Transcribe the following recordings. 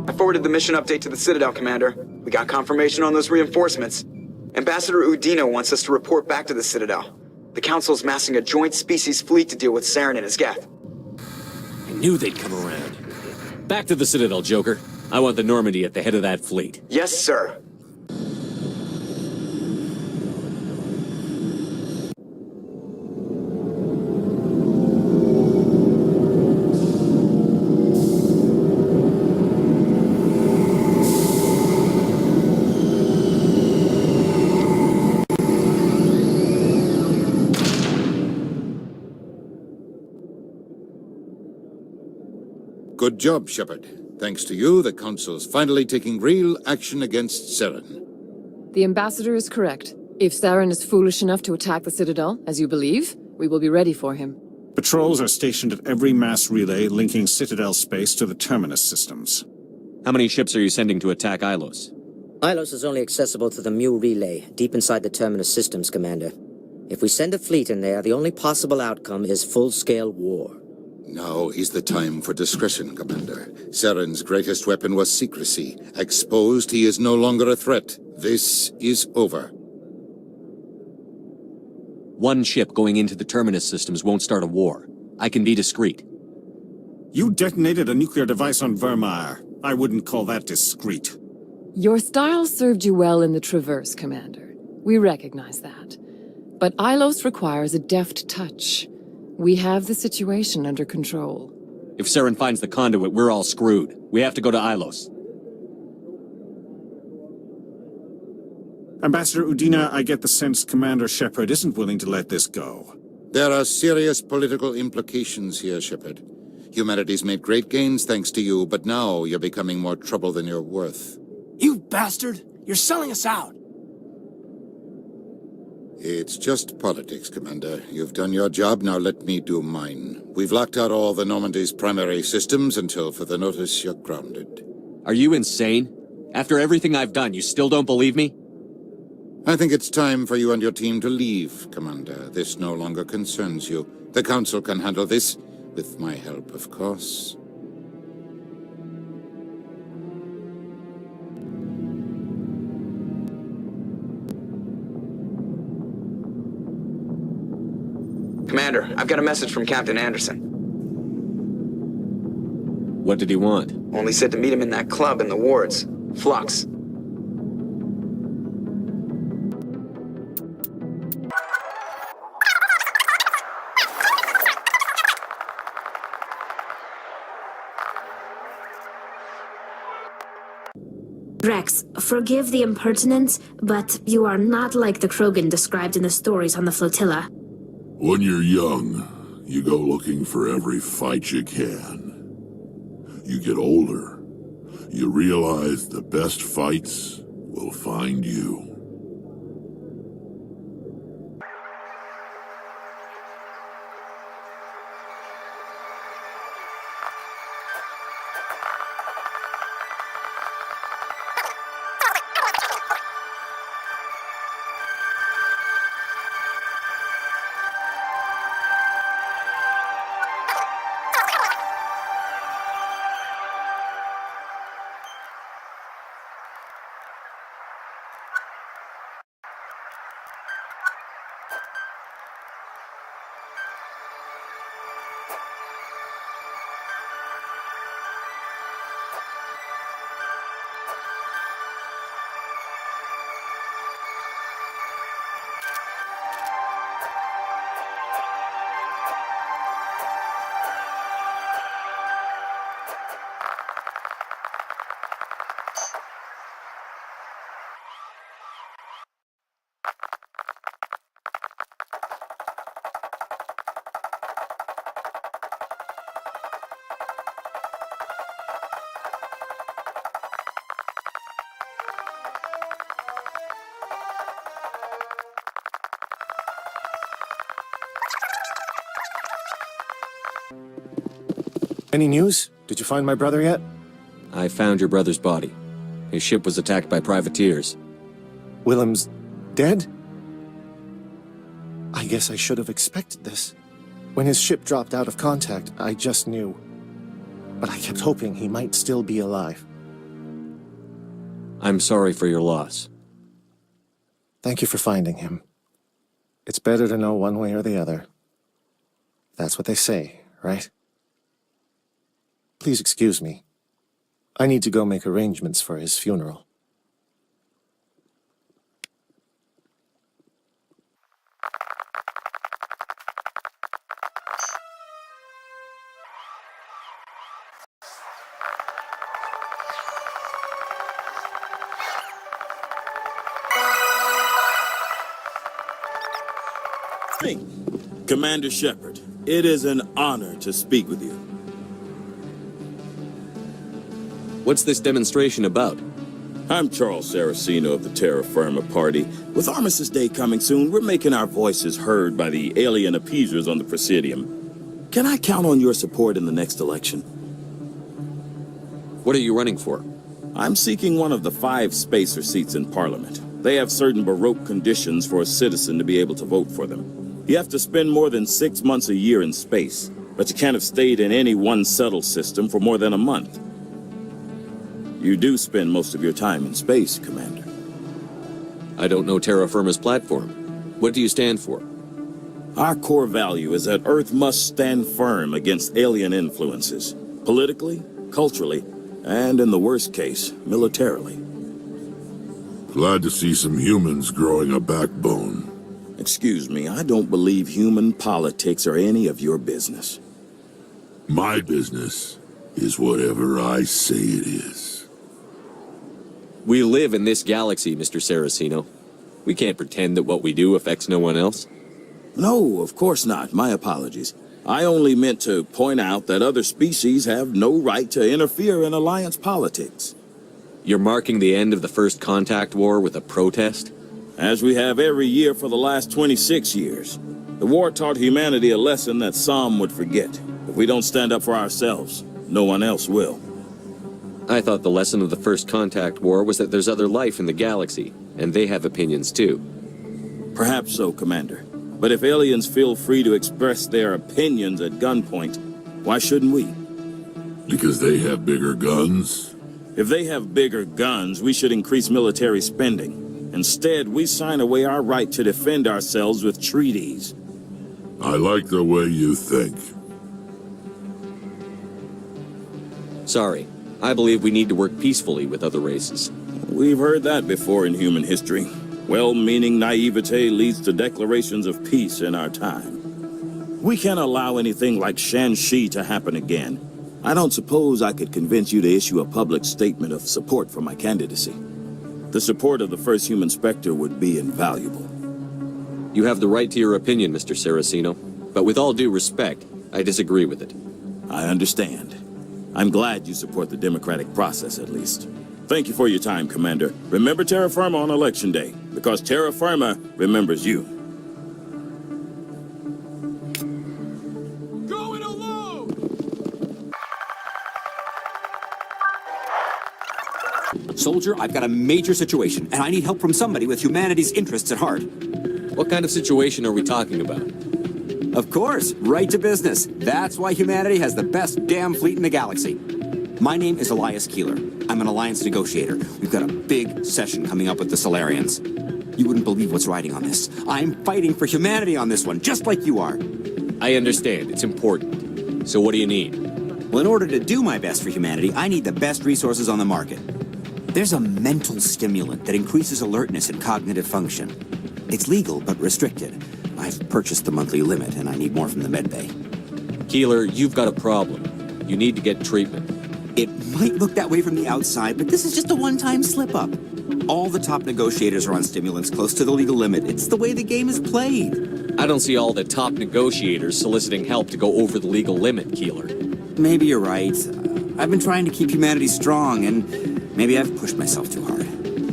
I forwarded the mission update to the Citadel, Commander. We got confirmation on those reinforcements. Ambassador Udina wants us to report back to the Citadel. The Council's massing a joint species fleet to deal with Saren and his Geth. I knew they'd come around. Back to the Citadel, Joker. I want the Normandy at the head of that fleet. Yes, sir. Good job, Shepard. Thanks to you, the Council's finally taking real action against Saren. The Ambassador is correct. If Saren is foolish enough to attack the Citadel, as you believe, we will be ready for him. Patrols are stationed at every mass relay linking Citadel space to the Terminus systems. How many ships are you sending to attack Ilos? Ilos is only accessible to the Mu relay, deep inside the Terminus systems, Commander. If we send a fleet in there, the only possible outcome is full-scale war. Now is the time for discretion, Commander. Saren's greatest weapon was secrecy. Exposed, he is no longer a threat. This is over. One ship going into the Terminus systems won't start a war. I can be discreet. You detonated a nuclear device on Vermeer. I wouldn't call that discreet. Your style served you well in the Traverse, Commander. We recognize that. But Ilos requires a deft touch. We have the situation under control. If Saren finds the conduit, we're all screwed. We have to go to Ilos. Ambassador Udina, I get the sense Commander Shepard isn't willing to let this go. There are serious political implications here, Shepard. Humanity's made great gains thanks to you, but now you're becoming more trouble than you're worth. You bastard! You're selling us out! It's just politics, Commander. You've done your job, now let me do mine. We've locked out all the Normandy's primary systems until further notice you're grounded. Are you insane? After everything I've done, you still don't believe me? I think it's time for you and your team to leave, Commander. This no longer concerns you. The Council can handle this, with my help, of course. Commander, I've got a message from Captain Anderson. What did he want? Only said to meet him in that club in the wards. Flux. Rex, forgive the impertinence, but you are not like the Krogan described in the stories on the flotilla. When you're young, you go looking for every fight you can. You get older, you realize the best fights will find you. Any news? Did you find my brother yet? I found your brother's body. His ship was attacked by privateers. Willem's dead? I guess I should have expected this. When his ship dropped out of contact, I just knew. But I kept hoping he might still be alive. I'm sorry for your loss. Thank you for finding him. It's better to know one way or the other. That's what they say, right? Please excuse me. I need to go make arrangements for his funeral. Commander Shepard, it is an honor to speak with you. What's this demonstration about? I'm Charles Saraceno of the Terra Firma Party. With Armistice Day coming soon, we're making our voices heard by the alien appeasers on the Presidium. Can I count on your support in the next election? What are you running for? I'm seeking one of the 5 spacer seats in Parliament. They have certain Baroque conditions for a citizen to be able to vote for them. You have to spend more than 6 months a year in space, but you can't have stayed in any one settled system for more than a month. You do spend most of your time in space, Commander. I don't know Terra Firma's platform. What do you stand for? Our core value is that Earth must stand firm against alien influences, politically, culturally, and in the worst case, militarily. Glad to see some humans growing a backbone. Excuse me, I don't believe human politics are any of your business. My business is whatever I say it is. We live in this galaxy, Mr. Saraceno. We can't pretend that what we do affects no one else. No, of course not. My apologies. I only meant to point out that other species have no right to interfere in alliance politics. You're marking the end of the First Contact War with a protest? As we have every year for the last 26 years. The war taught humanity a lesson that some would forget. If we don't stand up for ourselves, no one else will. I thought the lesson of the First Contact War was that there's other life in the galaxy, and they have opinions too. Perhaps so, Commander. But if aliens feel free to express their opinions at gunpoint, why shouldn't we? Because they have bigger guns? If they have bigger guns, we should increase military spending. Instead, we sign away our right to defend ourselves with treaties. I like the way you think. Sorry. I believe we need to work peacefully with other races. We've heard that before in human history. Well-meaning naivete leads to declarations of peace in our time. We can't allow anything like Shanxi to happen again. I don't suppose I could convince you to issue a public statement of support for my candidacy. The support of the first human Spectre would be invaluable. You have the right to your opinion, Mr. Saraceno, but with all due respect, I disagree with it. I understand. I'm glad you support the democratic process, at least. Thank you for your time, Commander. Remember Terra Firma on Election Day, because Terra Firma remembers you. Going alone! Soldier, I've got a major situation, and I need help from somebody with humanity's interests at heart. What kind of situation are we talking about? Of course, right to business. That's why humanity has the best damn fleet in the galaxy. My name is Elias Keeler. I'm an alliance negotiator. We've got a big session coming up with the Solarians. You wouldn't believe what's riding on this. I'm fighting for humanity on this one, just like you are. I understand. It's important. So what do you need? Well, in order to do my best for humanity, I need the best resources on the market. There's a mental stimulant that increases alertness and cognitive function. It's legal, but restricted. I've purchased the monthly limit, and I need more from the medbay. Keeler, you've got a problem. You need to get treatment. It might look that way from the outside, but this is just a one-time slip-up. All the top negotiators are on stimulants close to the legal limit. It's the way the game is played. I don't see all the top negotiators soliciting help to go over the legal limit, Keeler. Maybe you're right. I've been trying to keep humanity strong, and maybe I've pushed myself too hard.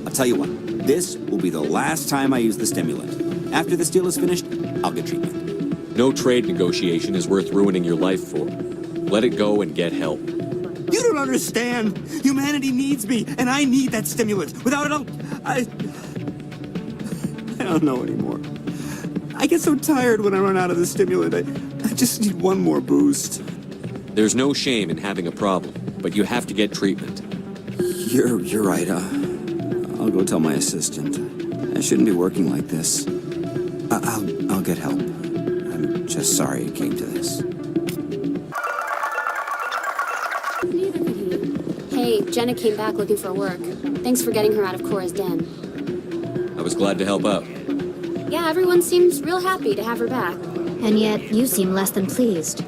I'll tell you what, this will be the last time I use the stimulant. After this deal is finished, I'll get treatment. No trade negotiation is worth ruining your life for. Let it go and get help. You don't understand. Humanity needs me, and I need that stimulant. Without it, I don't know anymore. I get so tired when I run out of the stimulant. I just need one more boost. There's no shame in having a problem, but you have to get treatment. You're right. I'll go tell my assistant. I shouldn't be working like this. I'll get help. I'm just sorry it came to this. Neither could he. Hey, Jenna came back looking for work. Thanks for getting her out of Cora's den. I was glad to help out. Yeah, everyone seems real happy to have her back. And yet, you seem less than pleased.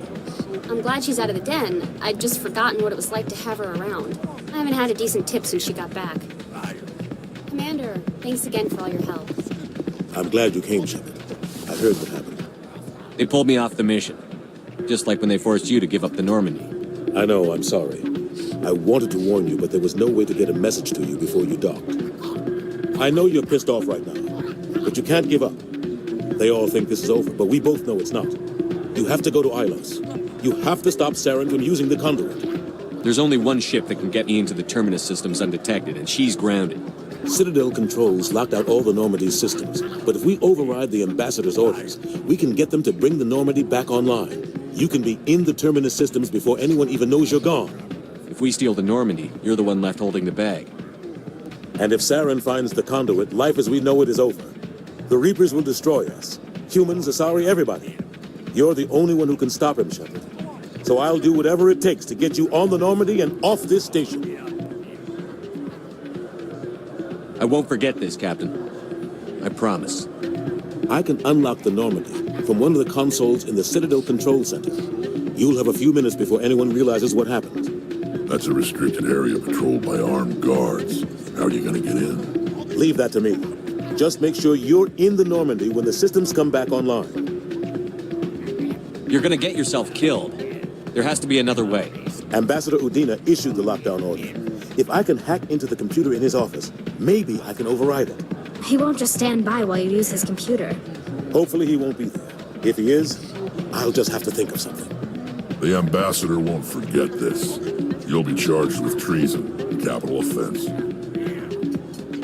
I'm glad she's out of the den. I'd just forgotten what it was like to have her around. I haven't had a decent tip since she got back. Commander, thanks again for all your help. I'm glad you came, Shepard. I heard what happened. They pulled me off the mission. Just like when they forced you to give up the Normandy. I know, I'm sorry. I wanted to warn you, but there was no way to get a message to you before you docked. I know you're pissed off right now, but you can't give up. They all think this is over, but we both know it's not. You have to go to Ilos. You have to stop Saren from using the conduit. There's only one ship that can get me into the Terminus systems undetected, and she's grounded. Citadel controls locked out all the Normandy's systems, but if we override the Ambassador's orders, we can get them to bring the Normandy back online. You can be in the Terminus systems before anyone even knows you're gone. If we steal the Normandy, you're the one left holding the bag. And if Saren finds the conduit, life as we know it is over. The Reapers will destroy us. Humans, Asari, everybody. You're the only one who can stop him, Shepard. So I'll do whatever it takes to get you on the Normandy and off this station. I won't forget this, Captain. I promise. I can unlock the Normandy from one of the consoles in the Citadel Control Center. You'll have a few minutes before anyone realizes what happened. That's a restricted area patrolled by armed guards. How are you gonna get in? Leave that to me. Just make sure you're in the Normandy when the systems come back online. You're gonna get yourself killed. There has to be another way. Ambassador Udina issued the lockdown order. If I can hack into the computer in his office, maybe I can override it. He won't just stand by while you use his computer. Hopefully he won't be there. If he is, I'll just have to think of something. The Ambassador won't forget this. You'll be charged with treason, a capital offense.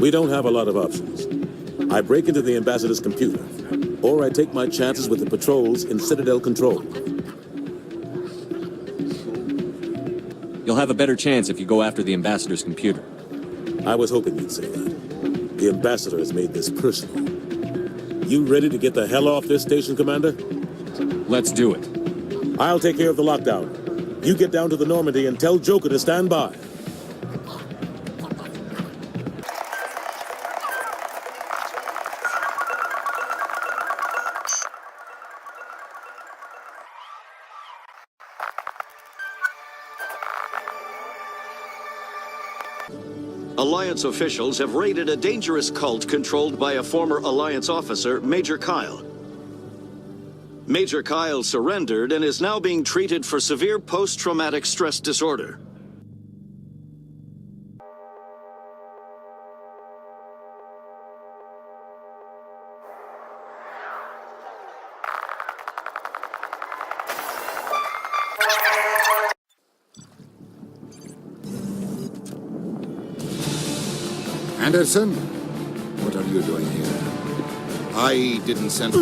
We don't have a lot of options. I break into the Ambassador's computer, or I take my chances with the patrols in Citadel Control. You'll have a better chance if you go after the Ambassador's computer. I was hoping you'd say that. The Ambassador has made this personal. You ready to get the hell off this station, Commander? Let's do it. I'll take care of the lockdown. You get down to the Normandy and tell Joker to stand by. Alliance officials have raided a dangerous cult controlled by a former Alliance officer, Major Kyle. Major Kyle surrendered and is now being treated for severe post-traumatic stress disorder. Anderson? What are you doing here? I didn't send...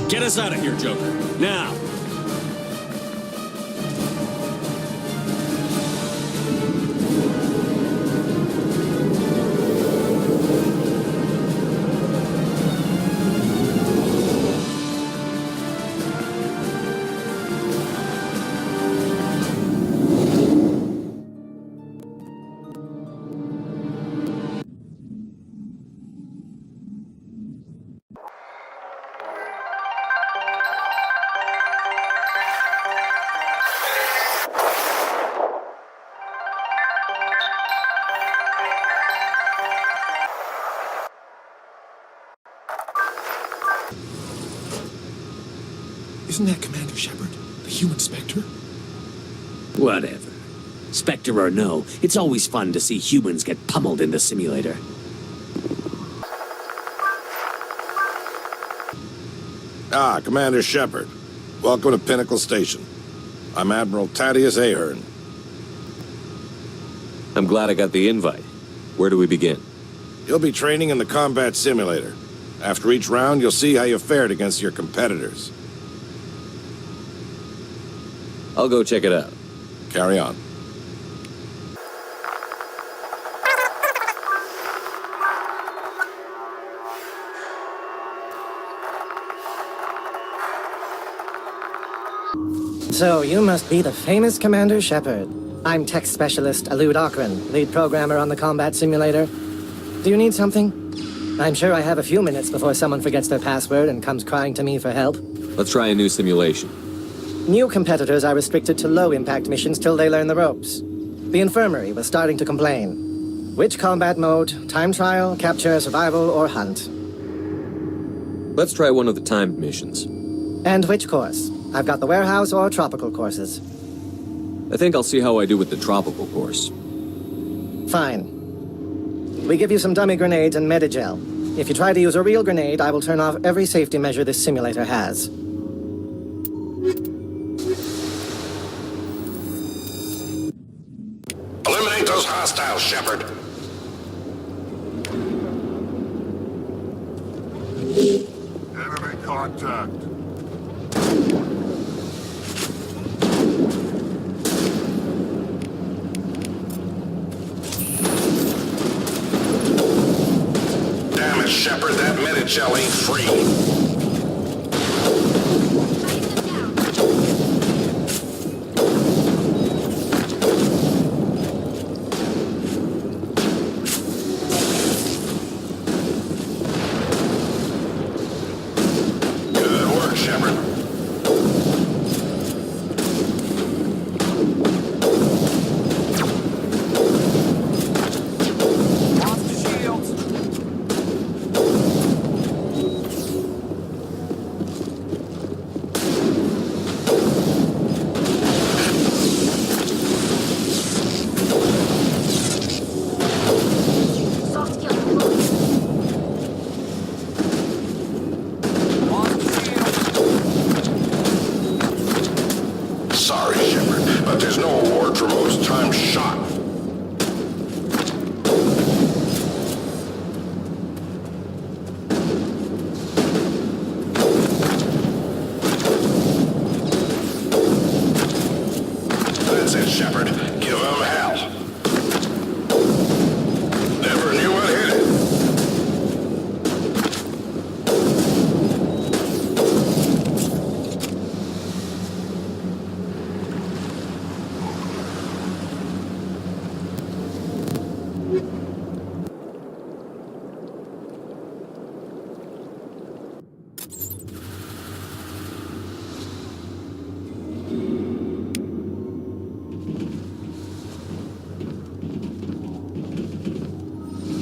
Get us out of here, Joker. Now! Isn't that Commander Shepard, the human Spectre? Whatever. Spectre or no, it's always fun to see humans get pummeled in the simulator. Ah, Commander Shepard. Welcome to Pinnacle Station. I'm Admiral Thaddeus Ahern. I'm glad I got the invite. Where do we begin? You'll be training in the combat simulator. After each round, you'll see how you fared against your competitors. I'll go check it out. Carry on. So, you must be the famous Commander Shepard. I'm tech specialist Alud Akron, lead programmer on the combat simulator. Do you need something? I'm sure I have a few minutes before someone forgets their password and comes crying to me for help. Let's try a new simulation. New competitors are restricted to low-impact missions till they learn the ropes. The infirmary was starting to complain. Which combat mode? Time trial, capture, survival, or hunt? Let's try one of the timed missions. And which course? I've got the warehouse or tropical courses. I think I'll see how I do with the tropical course. Fine. We give you some dummy grenades and Medigel. If you try to use a real grenade, I will turn off every safety measure this simulator has. Eliminate those hostiles, Shepard. Enemy contact. Damn it, Shepard, that Medigel ain't free.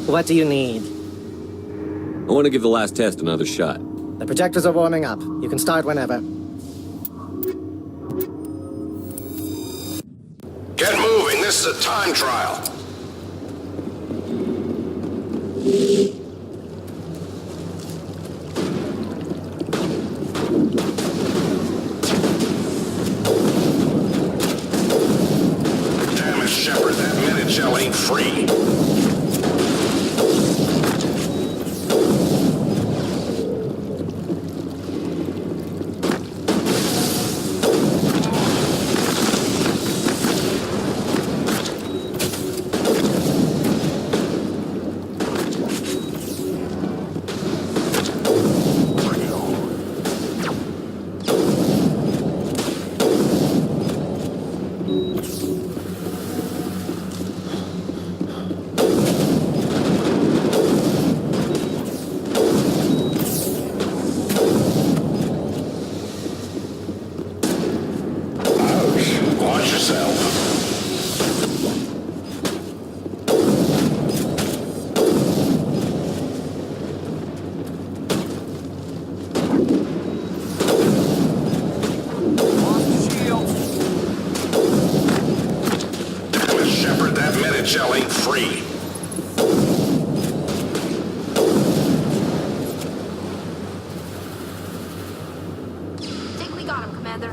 What do you need? I want to give the last test another shot. The projectors are warming up. You can start whenever. Get moving, this is a time trial. Damn it, Shepard, that Medigel ain't free. Medigel ain't free. Think we got him, Commander.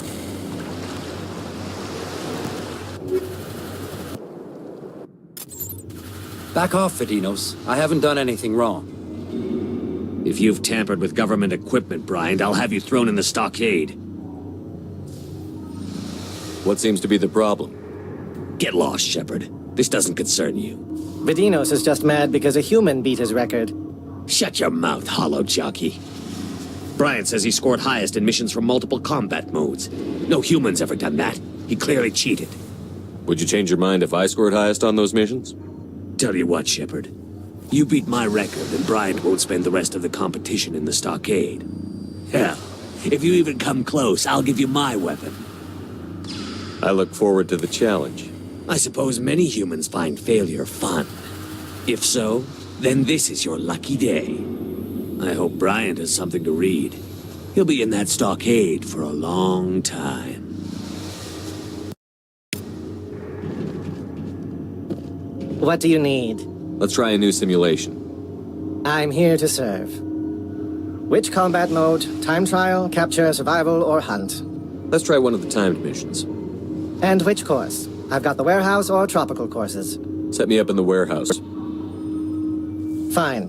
Back off, Vidinos. I haven't done anything wrong. If you've tampered with government equipment, Bryant, I'll have you thrown in the stockade. What seems to be the problem? Get lost, Shepard. This doesn't concern you. Vidinos is just mad because a human beat his record. Shut your mouth, hollow jockey. Bryant says he scored highest in missions from multiple combat modes. No human's ever done that. He clearly cheated. Would you change your mind if I scored highest on those missions? Tell you what, Shepard. You beat my record, and Bryant won't spend the rest of the competition in the stockade. Hell, if you even come close, I'll give you my weapon. I look forward to the challenge. I suppose many humans find failure fun. If so, then this is your lucky day. I hope Bryant has something to read. He'll be in that stockade for a long time. What do you need? Let's try a new simulation. I'm here to serve. Which combat mode? Time trial, capture, survival, or hunt? Let's try one of the timed missions. And which course? I've got the warehouse or tropical courses. Set me up in the warehouse. Fine.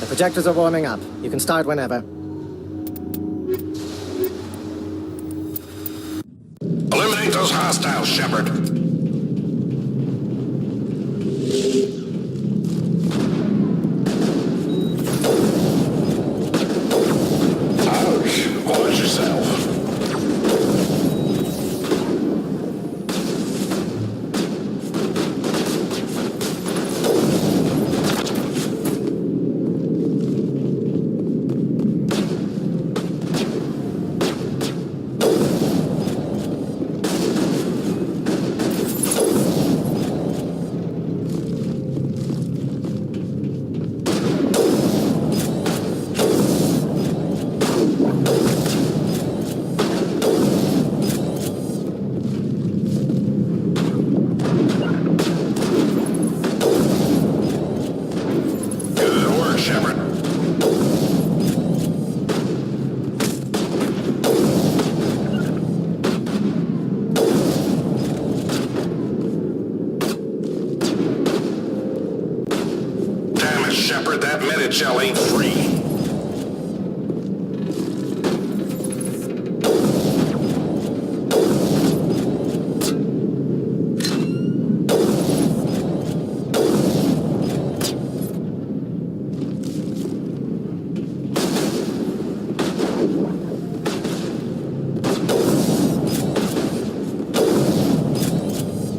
The projectors are warming up. You can start whenever. Eliminate those hostiles, Shepard. Ouch. Watch yourself. Shepard, that minute shell ain't free.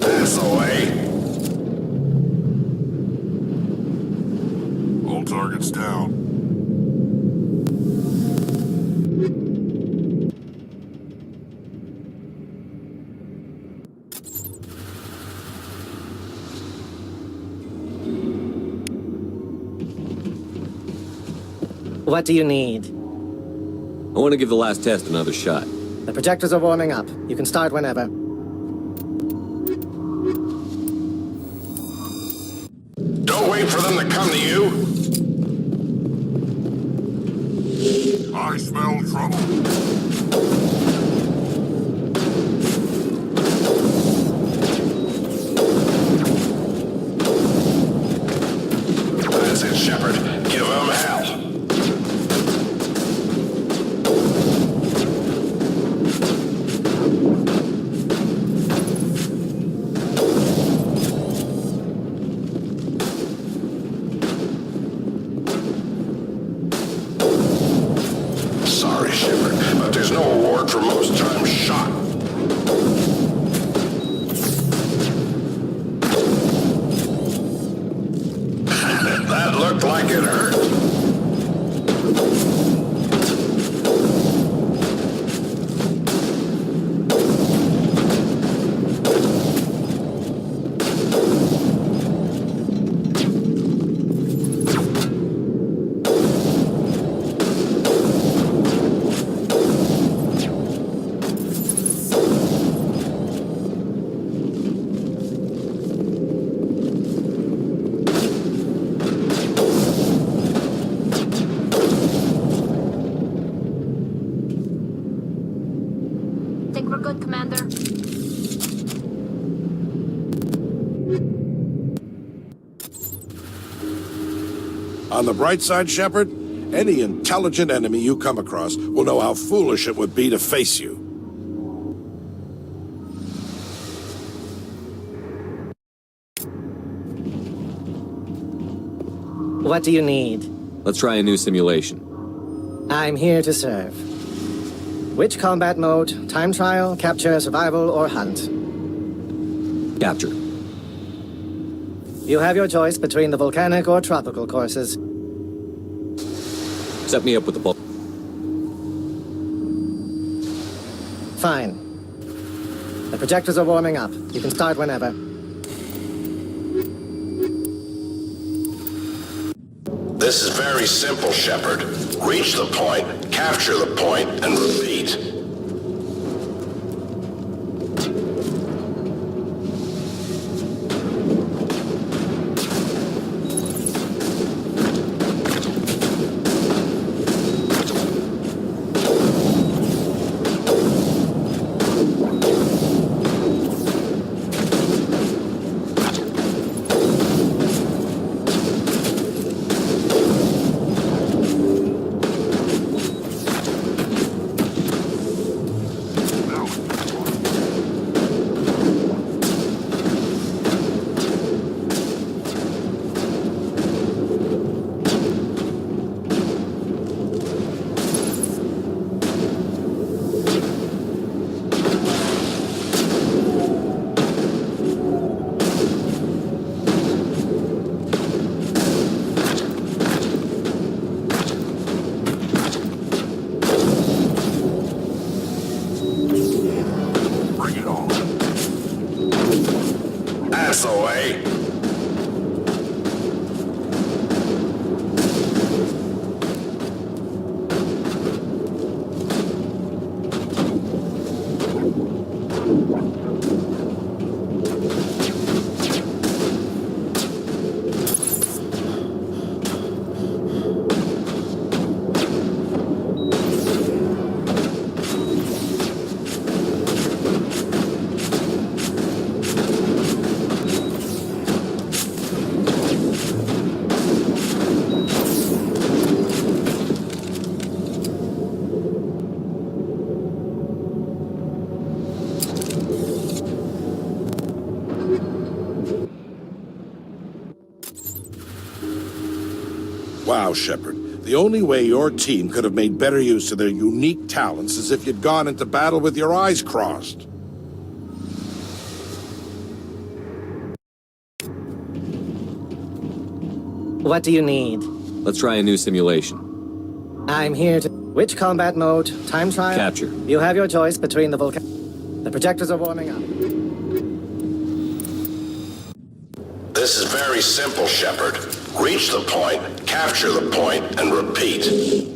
That's the way. Targets down. What do you need? I want to give the last test another shot. The projectors are warming up. You can start whenever. Don't wait for them to come to you. I smell trouble. That's it, Shepard. Give them hell. Sorry, Shepard, but there's no award for most times shot. That looked like it hurt. On the bright side, Shepard, any intelligent enemy you come across will know how foolish it would be to face you. What do you need? Let's try a new simulation. I'm here to serve. Which combat mode? Time trial, capture, survival, or hunt? Capture. You have your choice between the volcanic or tropical courses. Set me up with the ball. Fine. The projectors are warming up. You can start whenever. This is very simple, Shepard. Reach the point, capture the point, and repeat. Wow, Shepard. The only way your team could have made better use of their unique talents is if you'd gone into battle with your eyes crossed. What do you need? Let's try a new simulation. I'm here to... Which combat mode? Time trial? Capture. You have your choice between the The projectors are warming up. This is very simple, Shepard. Reach the point, capture the point, and repeat.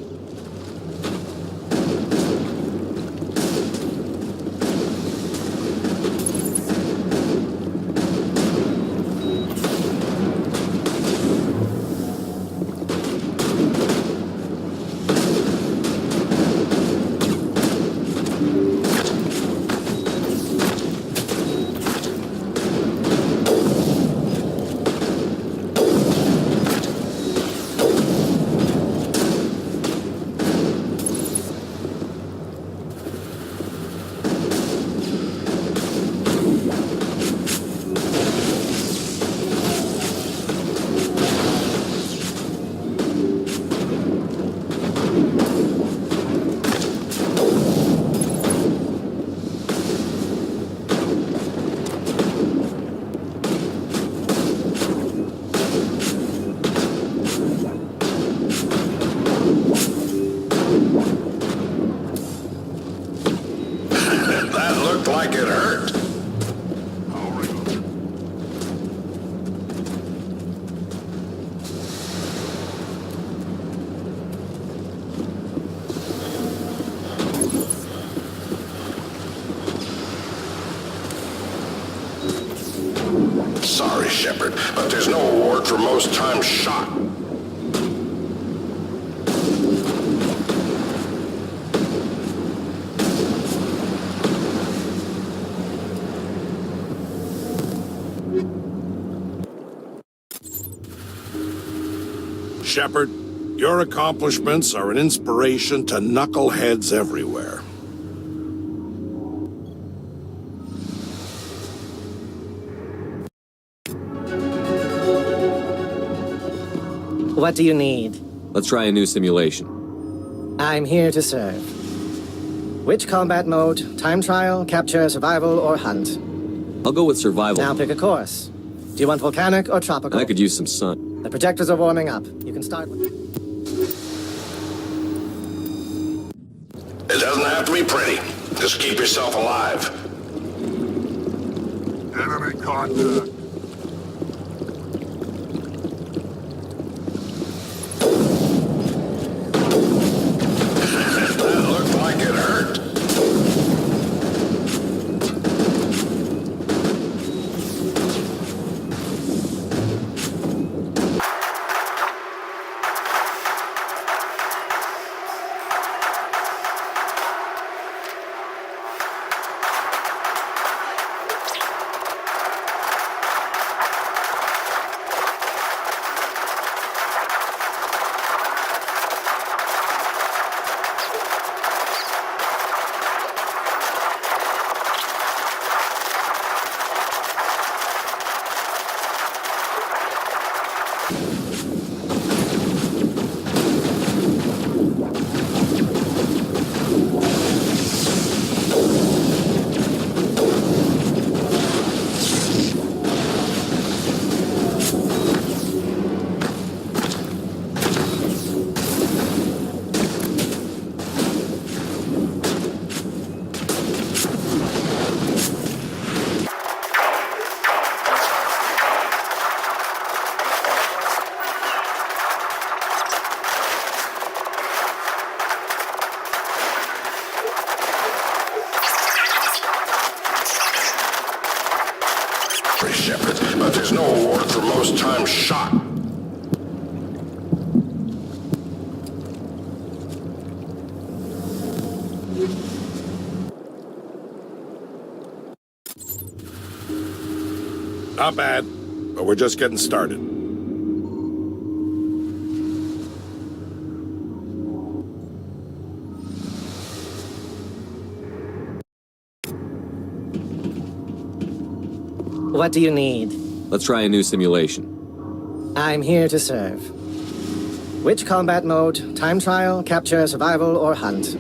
Like it hurt. Sorry, Shepard, but there's no award for most times shot. Shepard. Your accomplishments are an inspiration to knuckleheads everywhere. What do you need? Let's try a new simulation. I'm here to serve. Which combat mode? Time trial, capture, survival, or hunt? I'll go with survival. Now pick a course. Do you want volcanic or tropical? I could use some sun. The projectors are warming up. You can start with... It doesn't have to be pretty. Just keep yourself alive. Enemy contact. That looked like it hurt. Shepard, but there's no award for most times shot. Not bad, but we're just getting started. What do you need? Let's try a new simulation. I'm here to serve. Which combat mode? Time trial, capture, survival, or hunt?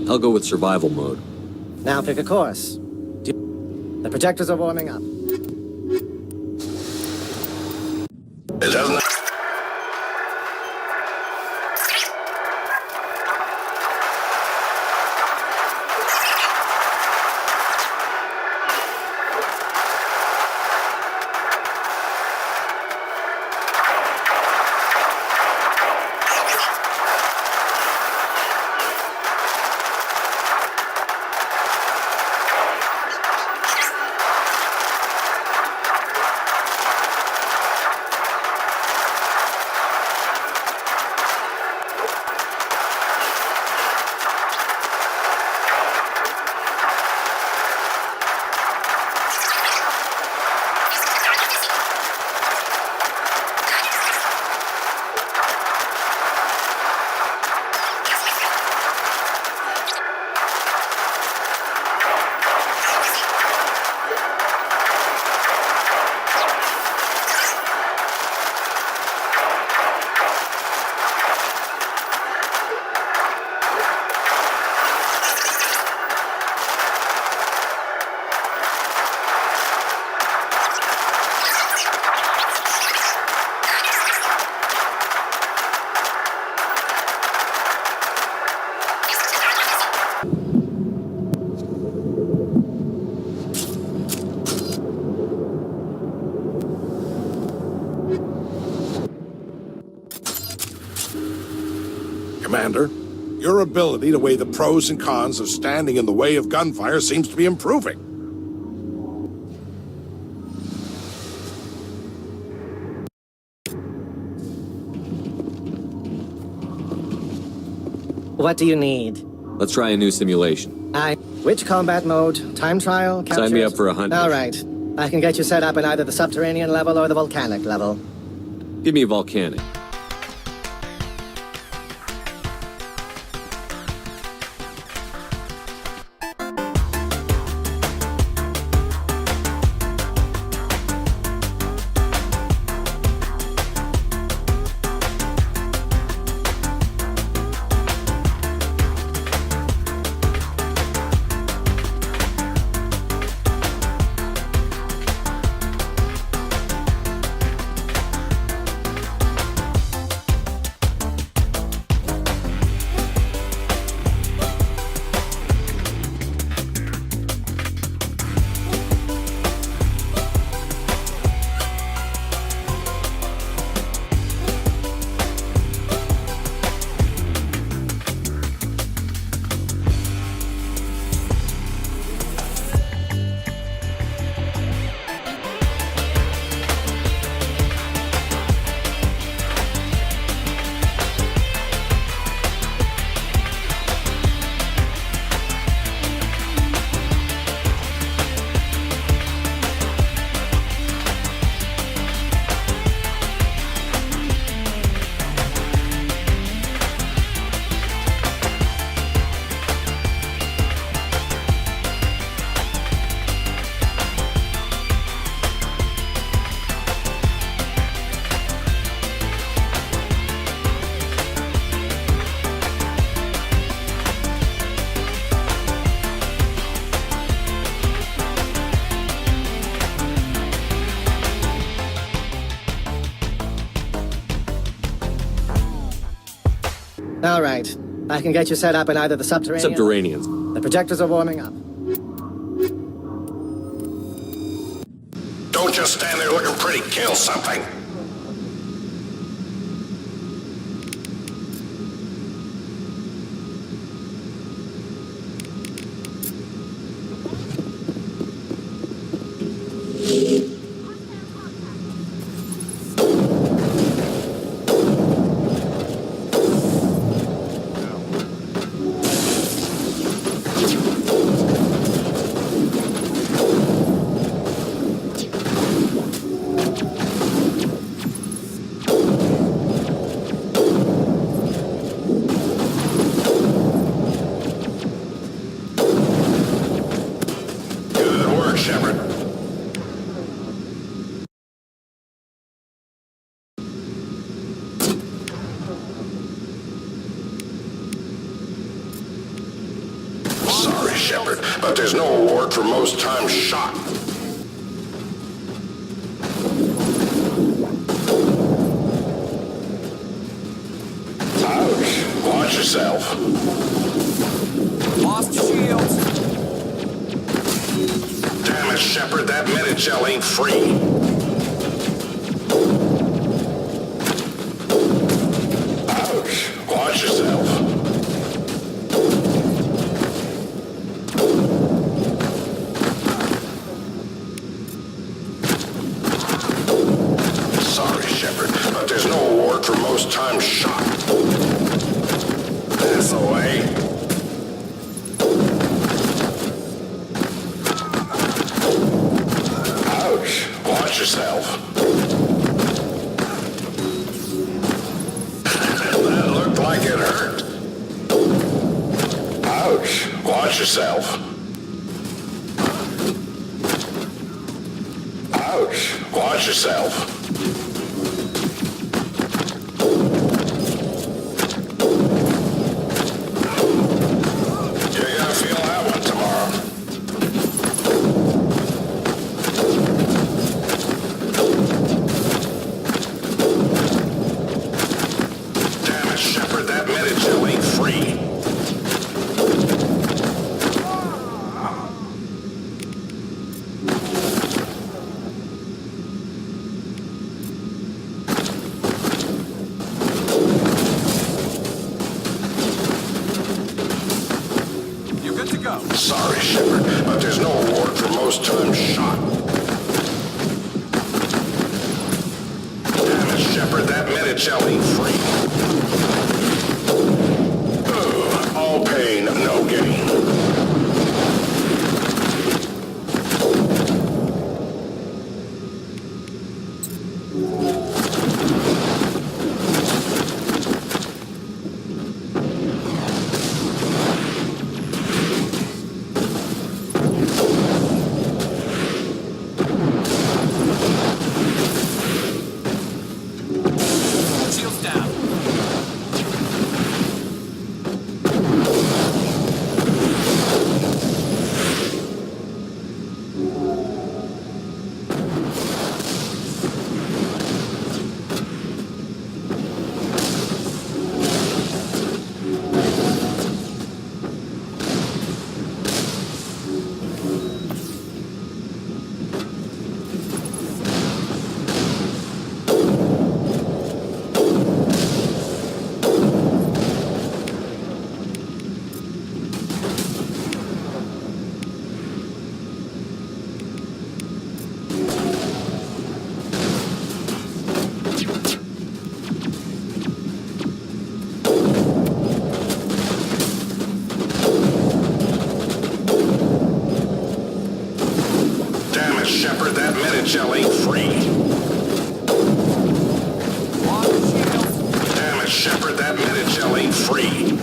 I'll go with survival mode. Now pick a course. The projectors are warming up. It doesn't... Commander, your ability to weigh the pros and cons of standing in the way of gunfire seems to be improving. What do you need? Let's try a new simulation. Which combat mode? Time trial, capture... Sign me up for a hunt. All right. I can get you set up in either the subterranean level or the volcanic level. Give me volcanic. All right. I can get you set up in either the subterranean... Subterraneans. The projectors are warming up. Don't just stand there looking pretty. Kill something. Shepard. Sorry, Shepard, but there's no award for most times shot. Ouch. Watch yourself. Lost shields. Damn it, Shepard, that Medi-gel ain't free. Ouch. Watch yourself. Sorry, Shepard, but there's no award for most times shot. That's the way. Watch yourself. That looked like it hurt. Ouch. Watch yourself. Ouch. Watch yourself. You're gonna feel that one tomorrow. Shepard, that Medi-gel ain't free. You're good to go. Sorry, Shepard, but there's no award for most times shot. Damn it, Shepard, that Medi-gel ain't free. All pain, no gain. Shields down. Shepard, that Medi-gel ain't free. Damn it, Shepard, that Medi-gel ain't free.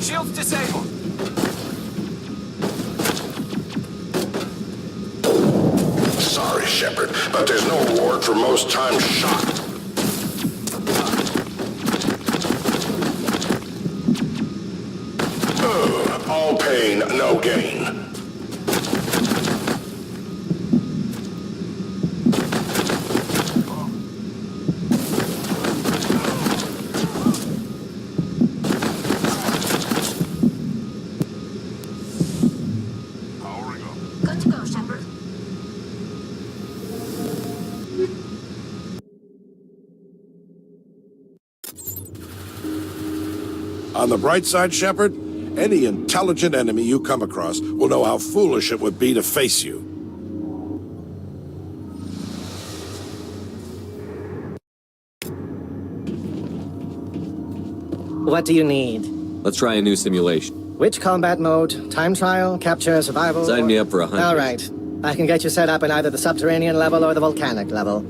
Shields disabled. Sorry, Shepard, but there's no reward for most times shot. All pain, no gain. Good to go, Shepard. On the bright side, Shepard, any intelligent enemy you come across will know how foolish it would be to face you. What do you need? Let's try a new simulation. Which combat mode? Time trial, capture, survival? Sign me up for 100. All right. I can get you set up in either the subterranean level or the volcanic level.